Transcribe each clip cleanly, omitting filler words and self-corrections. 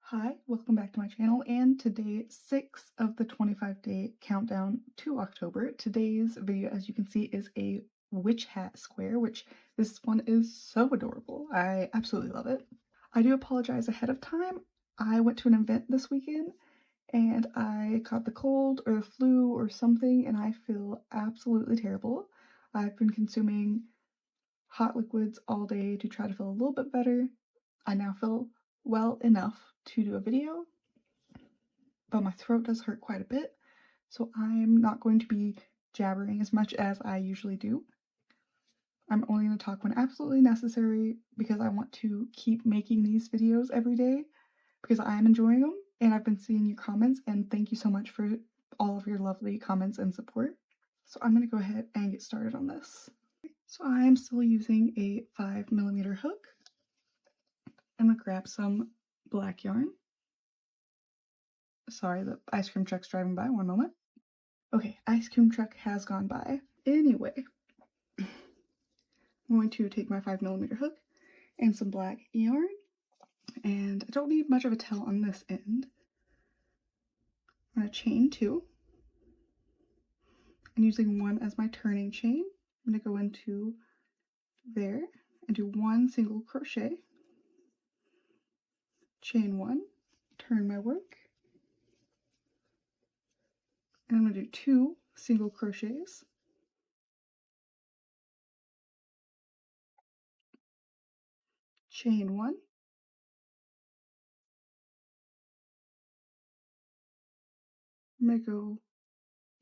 Hi, welcome back to my channel and today 6 of the 25-day countdown to October. Today's video, as you can see, is a witch hat square, which this one is so adorable. I absolutely love it. I do apologize ahead of time. I went to an event this weekend and I caught the cold or the flu or something and I feel absolutely terrible. I've been consuming hot liquids all day to try to feel a little bit better. I now feel well enough to do a video, but my throat does hurt quite a bit, so I'm not going to be jabbering as much as I usually do. I'm only going to talk when absolutely necessary because I want to keep making these videos every day because I am enjoying them and I've been seeing your comments, and thank you so much for all of your lovely comments and support. So I'm going to go ahead and get started on this. So I'm still using a 5mm hook. I'm going to grab some black yarn. Sorry, the ice cream truck's driving by. One moment. Okay, ice cream truck has gone by. Anyway, I'm going to take my 5mm hook and some black yarn, and I don't need much of a tail on this end. I'm going to chain 2, and using 1 as my turning chain, I'm going to go into there and do 1 single crochet, chain 1, turn my work, and I'm going to do 2 single crochets, chain 1, I'm going to go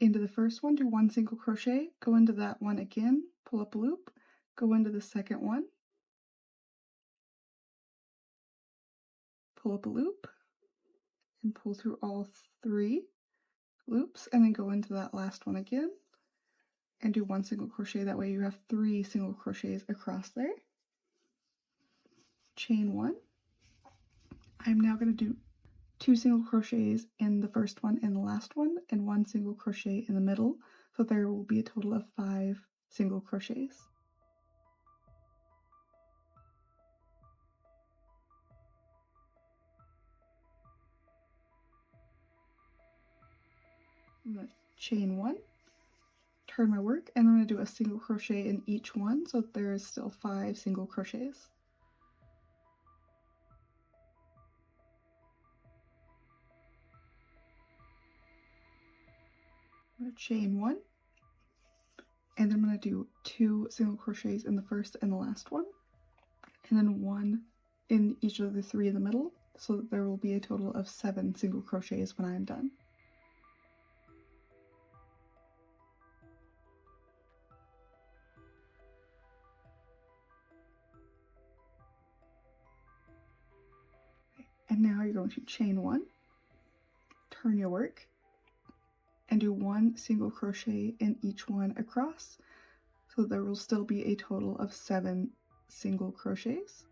into the first one, do 1 single crochet, go into that one again, pull up a loop, go into the second one, pull up a loop, and pull through all 3 loops, and then go into that last one again, and do 1 single crochet. That way you have 3 single crochets across there. Chain 1. I'm now going to do 2 single crochets in the first one and the last one, and 1 single crochet in the middle, so there will be a total of 5 single crochets. I'm going to chain 1, turn my work, and I'm going to do a single crochet in each one, so there is still 5 single crochets. I'm going to chain 1, and then I'm going to do 2 single crochets in the first and the last one, and then 1 in each of the 3 in the middle, so that there will be a total of 7 single crochets when I am done. And now you're going to chain 1, turn your work, and do 1 single crochet in each one across, so there will still be a total of 7 single crochets.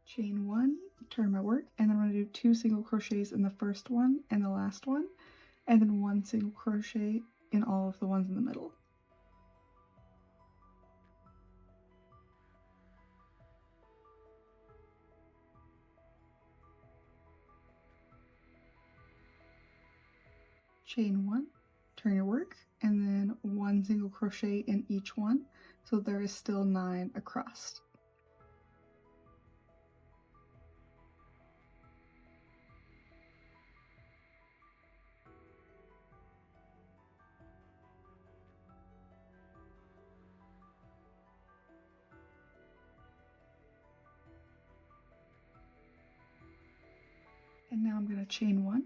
Chain 1, turn my work, and then I'm going to do 2 single crochets in the first one and the last one, and then 1 single crochet in all of the ones in the middle. Chain 1, turn your work, and then 1 single crochet in each one, so there is still 9 across. And now I'm going to chain 1,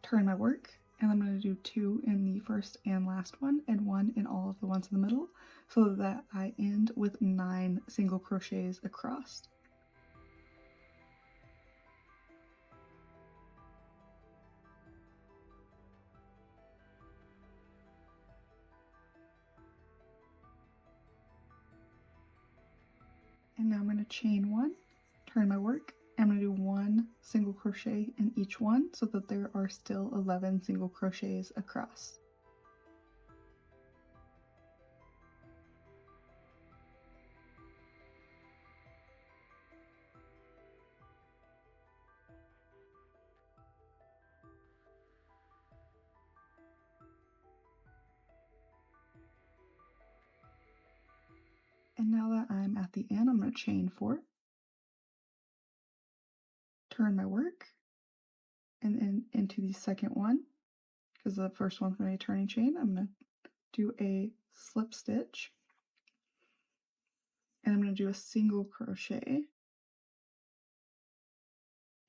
turn my work, and I'm going to do 2 in the first and last one, and 1 in all of the ones in the middle, so that I end with 9 single crochets across. And now I'm going to chain 1, turn my work, I'm going to do 1 single crochet in each one, so that there are still 11 single crochets across. at the end, I'm going to chain 4, turn my work, and then into the second one, because the first one's going to be a turning chain, I'm going to do a slip stitch, and I'm going to do a single crochet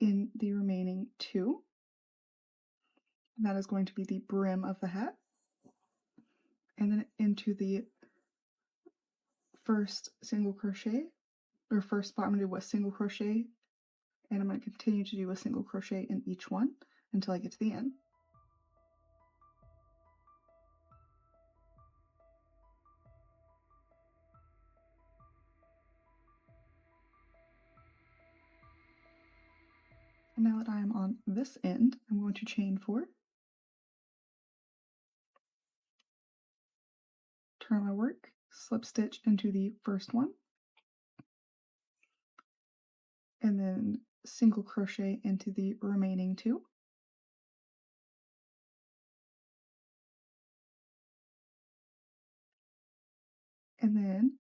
in the remaining 2. And that is going to be the brim of the hat. And then into the first single crochet, or first spot, I'm going to do a single crochet, and I'm going to continue to do a single crochet in each one until I get to the end. And now that I am on this end, I'm going to chain 4, turn my work, slip stitch into the first one, and then single crochet into the remaining 2. And then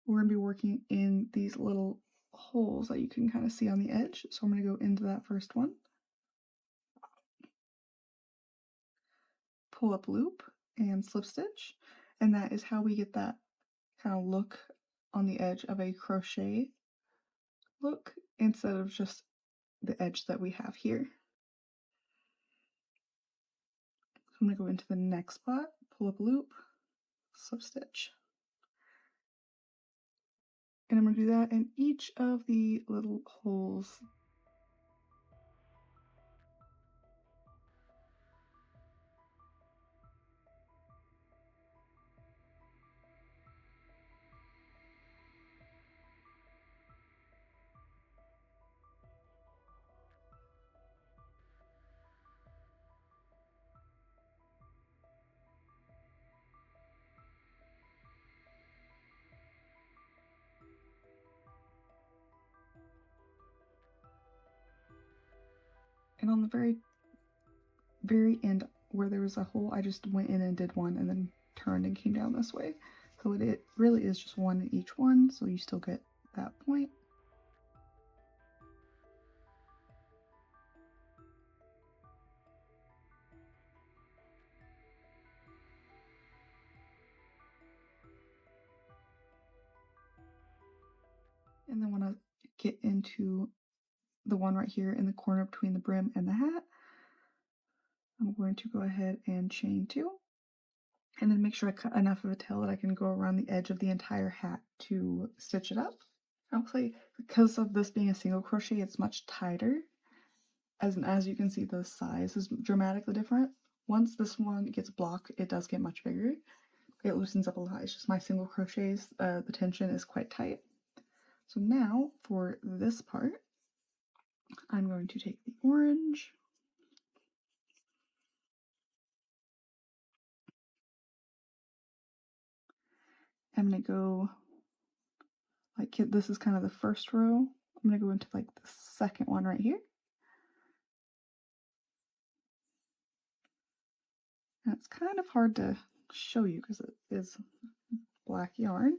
we're going to be working in these little holes that you can kind of see on the edge. So I'm going to go into that first one, pull up loop, and slip stitch. And that is how we get that kind of look on the edge of a crochet look instead of just the edge that we have here. So I'm going to go into the next spot, pull up a loop, slip stitch. And I'm going to do that in each of the little holes. And on the very end where there was a hole, I just went in and did one and then turned and came down this way. So it really is just one in each one, so you still get that point. And then when I get into the one right here in the corner between the brim and the hat, I'm going to go ahead and chain 2. And then make sure I cut enough of a tail that I can go around the edge of the entire hat to stitch it up. Actually, because of this being a single crochet, it's much tighter. As you can see, the size is dramatically different. Once this one gets blocked, it does get much bigger. It loosens up a lot. It's just my single crochets, the tension is quite tight. So now for this part, I'm going to take the orange, I'm going to go like this is kind of the first row. I'm going to go into like the second one right here. And it's kind of hard to show you because it is black yarn.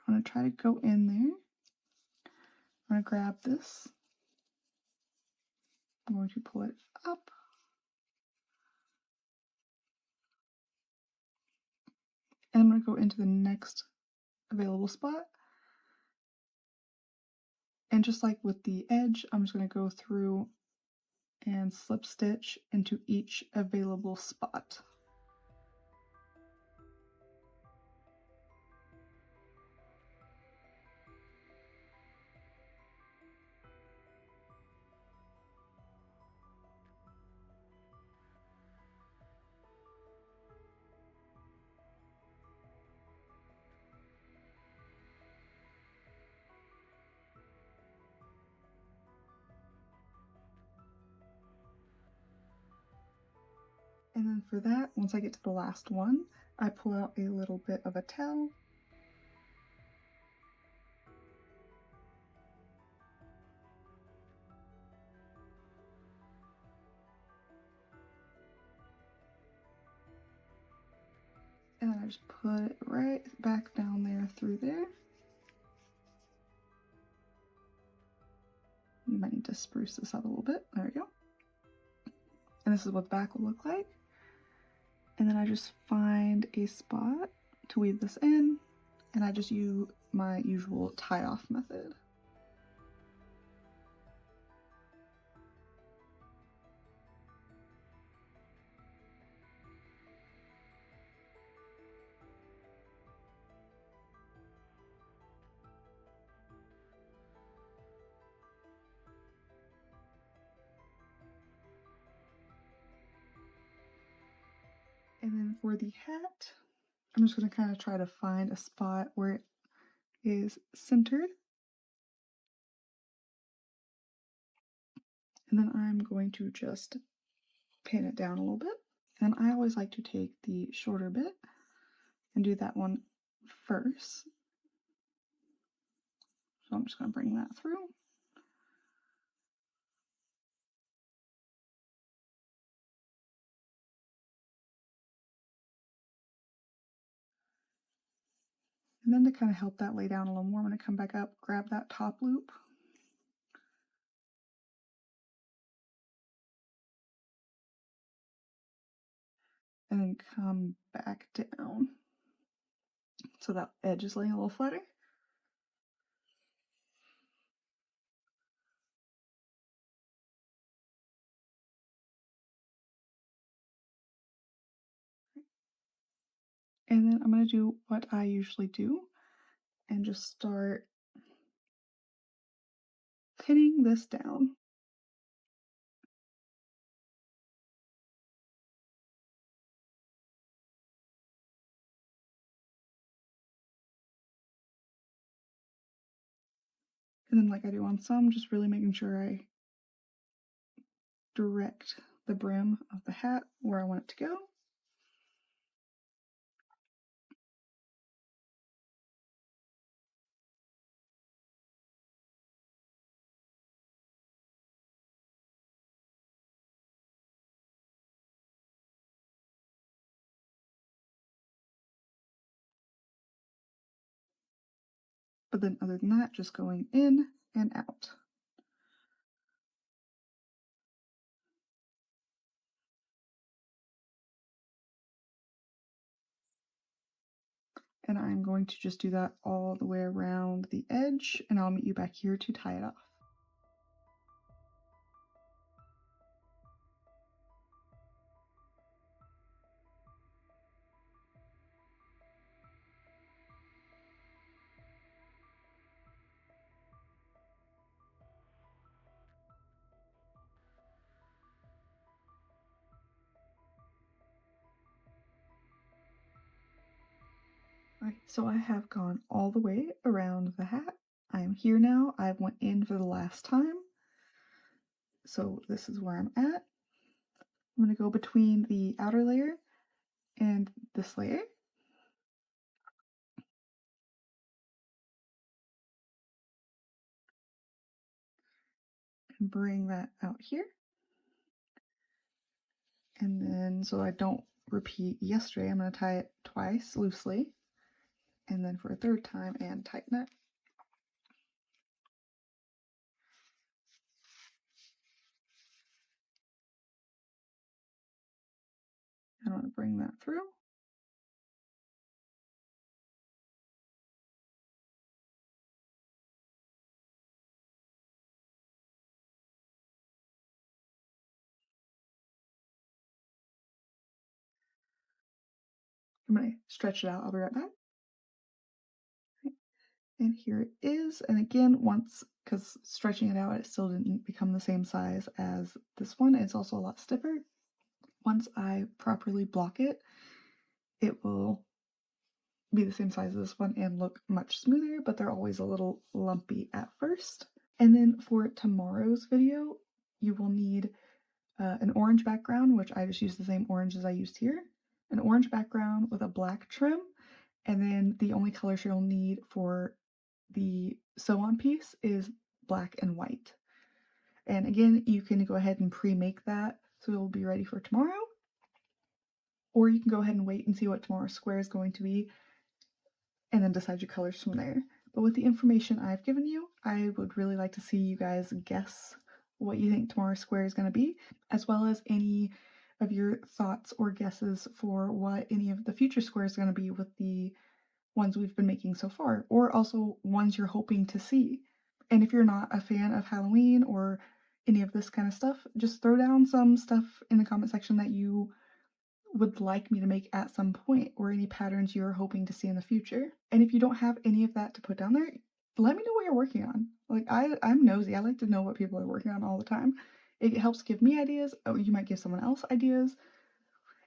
I'm going to try to go in there. I'm going to grab this. I'm going to pull it up. And I'm going to go into the next available spot. And just like with the edge, I'm just going to go through and slip stitch into each available spot. And then for that, once I get to the last one, I pull out a little bit of a tail. And then I just put it right back down there through there. You might need to spruce this up a little bit. There we go. And this is what the back will look like. And then I just find a spot to weave this in, and I just use my usual tie-off method. And then for the hat, I'm just going to kind of try to find a spot where it is centered. And then I'm going to just pin it down a little bit. And I always like to take the shorter bit and do that one first. So I'm just going to bring that through. And then to kind of help that lay down a little more, I'm going to come back up, grab that top loop, and then come back down. So that edge is laying a little flatter. And then I'm going to do what I usually do and just start pinning this down. And then like I do on some, just really making sure I direct the brim of the hat where I want it to go. But then other than that, just going in and out. And I'm going to just do that all the way around the edge, and I'll meet you back here to tie it off. Alright, so I have gone all the way around the hat. I am here now. I went in for the last time. So this is where I'm at. I'm going to go between the outer layer and this layer. And bring that out here. And then, so I don't repeat yesterday, I'm going to tie it twice loosely. And then for a third time and tighten it. I want to bring that through. I'm going to stretch it out. I'll be right back. And here it is. And again, once, because stretching it out, it still didn't become the same size as this one. It's also a lot stiffer. Once I properly block it, it will be the same size as this one and look much smoother, but they're always a little lumpy at first. And then for tomorrow's video, you will need an orange background, which I just used the same orange as I used here, an orange background with a black trim, and then the only colors you'll need for the sew-on piece is black and white. And again, you can go ahead and pre-make that so it'll be ready for tomorrow. or you can go ahead and wait and see what tomorrow's square is going to be and then decide your colors from there. But with the information I've given you, I would really like to see you guys guess what you think tomorrow's square is going to be, as well as any of your thoughts or guesses for what any of the future squares are going to be with the ones we've been making so far, or also ones you're hoping to see. And if you're not a fan of Halloween or any of this kind of stuff, just throw down some stuff in the comment section that you would like me to make at some point, or any patterns you're hoping to see in the future. And if you don't have any of that to put down there, let me know what you're working on. Like, I'm nosy. I like to know what people are working on all the time. It helps give me ideas. Oh, you might give someone else ideas.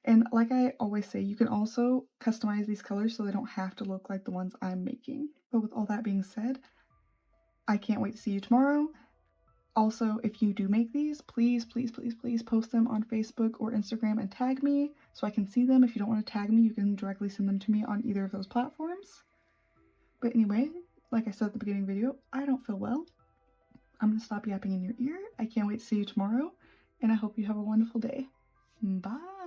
And like I always say, you can also customize these colors so they don't have to look like the ones I'm making. But with all that being said, I can't wait to see you tomorrow. Also, if you do make these, please, please, please, please post them on Facebook or Instagram and tag me so I can see them. If you don't want to tag me, you can directly send them to me on either of those platforms. But anyway, like I said at the beginning of the video, I don't feel well. I'm going to stop yapping in your ear. I can't wait to see you tomorrow, and I hope you have a wonderful day. Bye!